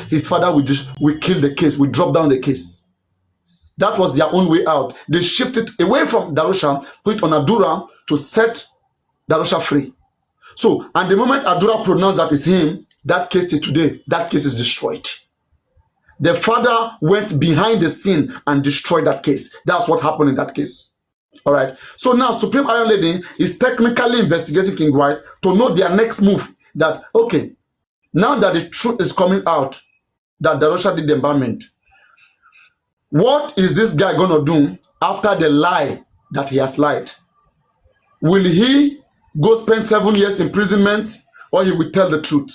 his father will kill the case, will drop down the case. That was their own way out. They shifted away from Darusha, put it on Adura to set Darusha free. So, and the moment Adura pronounced that it's him, that case till today, that case is destroyed. The father went behind the scene and destroyed that case. That's what happened in that case. All right. So now Supreme Iron Lady is technically investigating King White to know their next move. That, okay, now that the truth is coming out that Darusha did the embalmment, what is this guy going to do after the lie that he has lied? Will he go spend 7 years imprisonment, or he will tell the truth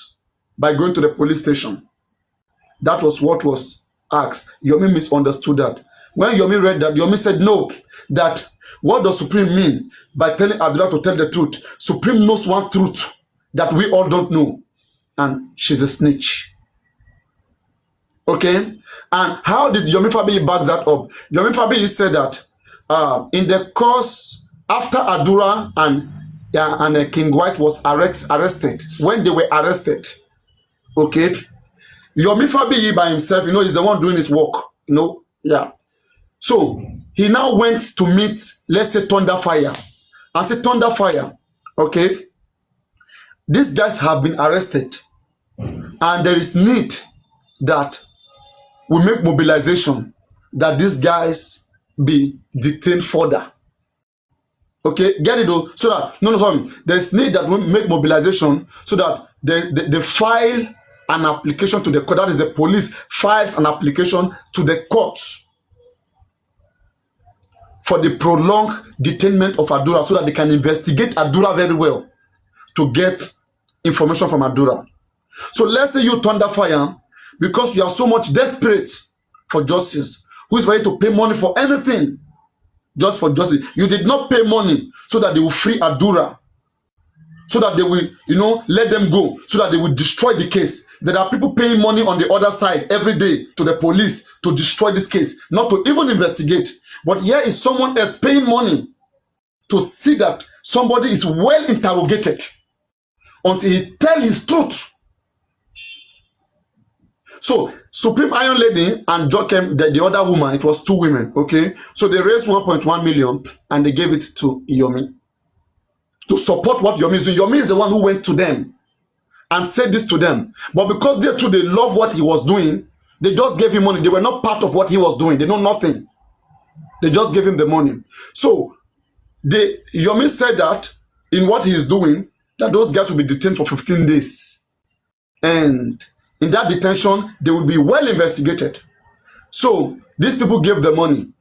by going to the police station? That was what was asked. Yomi misunderstood that. When Yomi read that, Yomi said no, that what does Supreme mean by telling Adura to tell the truth? Supreme knows one truth that we all don't know, and she's a snitch. Okay? And how did Yomi Fabiyi back that up? Yomi Fabiyi said that in the course after Adura and King White was arrested, when they were arrested, okay, Yomi Fabiyi by himself, is the one doing his work, yeah. So he now went to meet, let's say, Thunderfire, and say, Thunderfire, okay, these guys have been arrested, and there is need that we make mobilization that these guys be detained further. Okay, get it though? So that, there's need that we make mobilization so that they file an application to the court. That is, the police files an application to the courts for the prolonged detainment of Adura so that they can investigate Adura very well to get information from Adura. So let's say you Thunderfire, because you are so much desperate for justice, who is ready to pay money for anything just for justice. You did not pay money so that they will free Adura, so that they will, let them go, so that they will destroy the case. There are people paying money on the other side every day to the police to destroy this case, not to even investigate. But here is someone else paying money to see that somebody is well interrogated until he tells his truth. So Supreme Iron Lady and Jokem, the other woman, it was 2 women, okay? So they raised 1.1 million and they gave it to Yomi to support what Yomi is doing. Yomi is the one who went to them and said this to them. But because they too, they love what he was doing, they just gave him money. They were not part of what he was doing. They know nothing. They just gave him the money. So Yomi said that in what he is doing, that those guys will be detained for 15 days. And in that detention, they will be well investigated. So these people gave the money,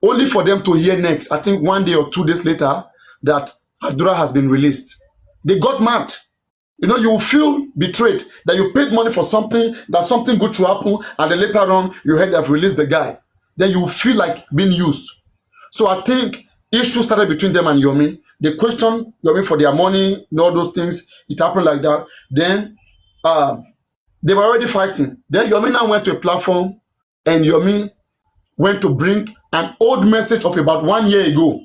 only for them to hear next, I think 1 day or 2 days later, that Adura has been released. They got mad. You will feel betrayed that you paid money for something, that something good to happen, and then later on, you heard they've released the guy. Then you feel like being used. So I think issues started between them and Yomi. They questioned Yomi for their money and all those things. It happened like that. Then they were already fighting. Then Yomi now went to a platform, and Yomi went to bring an old message of about 1 year ago.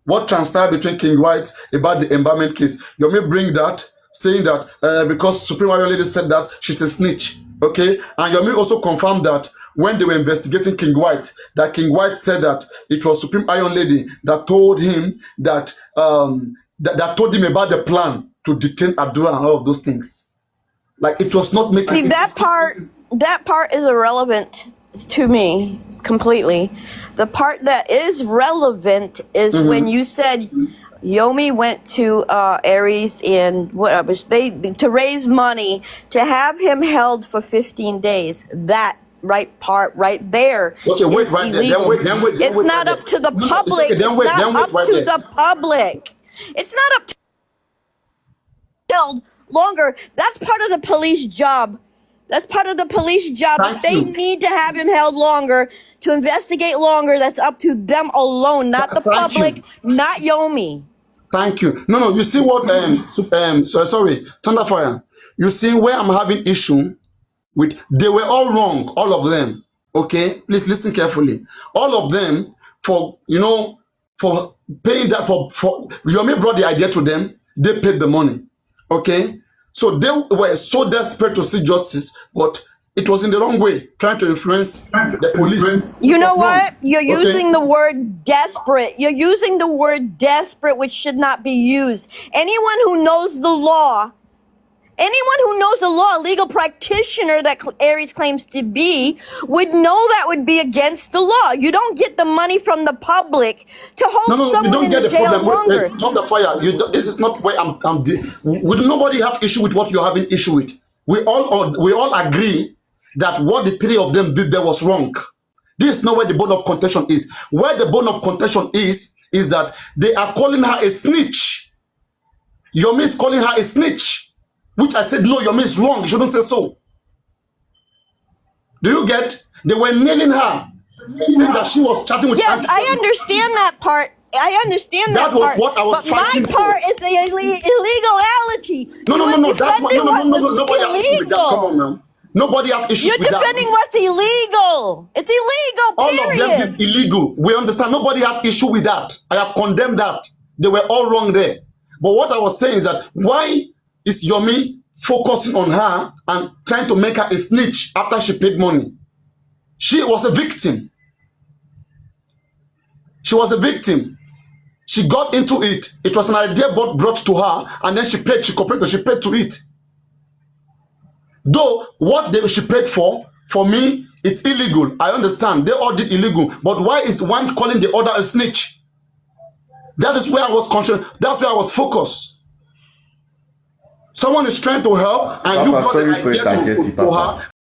What transpired between King White about the embalmment case. Yomi bring that, saying that because Supreme Iron Lady said that she's a snitch. Okay? And Yomi also confirmed that when they were investigating King White, that King White said that it was Supreme Iron Lady that told him that that told him about the plan to detain Adura and all of those things. Like, it was not making sense. See, that part is irrelevant to me completely. The part that is relevant is when you said Yomi went to Aries and whatever to raise money to have him held for 15 days. That part right there. Okay, wait, is right there. illegal. It's not up to the public. It's not up to the public. It's not up to held longer. That's part of the police job. That's part of the police job. If they need to have him held longer, to investigate longer, that's up to them alone, not the public, not Yomi. Thank you. No, you see what, sorry, Thunderfire. You see where I'm having issue with, they were all wrong, all of them, okay? Please listen carefully. All of them, for paying that, for Yomi brought the idea to them, they paid the money, okay? So they were so desperate to see justice, but it was in the wrong way, trying to influence the police. You It know was wrong. what? You're Okay. using the word desperate. You're using the word desperate, which should not be used. Anyone who knows the law, a legal practitioner that Aries claims to be, would know that would be against the law. You don't get the money from the public to hold No, you someone don't in get the the jail problem. longer. Turn the fire. This is not where would nobody have issue with what you're having issue with. We all agree that what the three of them did there was wrong. This is not where the bone of contention is. Where the bone of contention is that they are calling her a snitch. Yomi is calling her a snitch, which I said, no, Yomi is wrong. You shouldn't say so. Do you get? They were nailing her, saying that she was chatting with Yes, I Auntie. understand that part. I understand That that was part. what I was but my fighting for. part is the illegality. No. That's what, Defending no. what's Nobody have issue with that. Come on, illegal. now. Nobody have issues You're with defending that. what's illegal. It's illegal, All of them period. did illegal. We understand. Nobody have issue with that. I have condemned that. They were all wrong there. But what I was saying is that why is Yomi focusing on her and trying to make her a snitch after she paid money? She was a victim. She was a victim. She got into it. It was an idea brought to her, and then she cooperated, she paid to it. Though what she paid for me, it's illegal. I understand. They all did illegal. But why is one calling the other a snitch? That is where I was conscious. That's where I was focused. Someone is trying to help, and Papa, you got sorry an for idea interjecting, for Papa. her.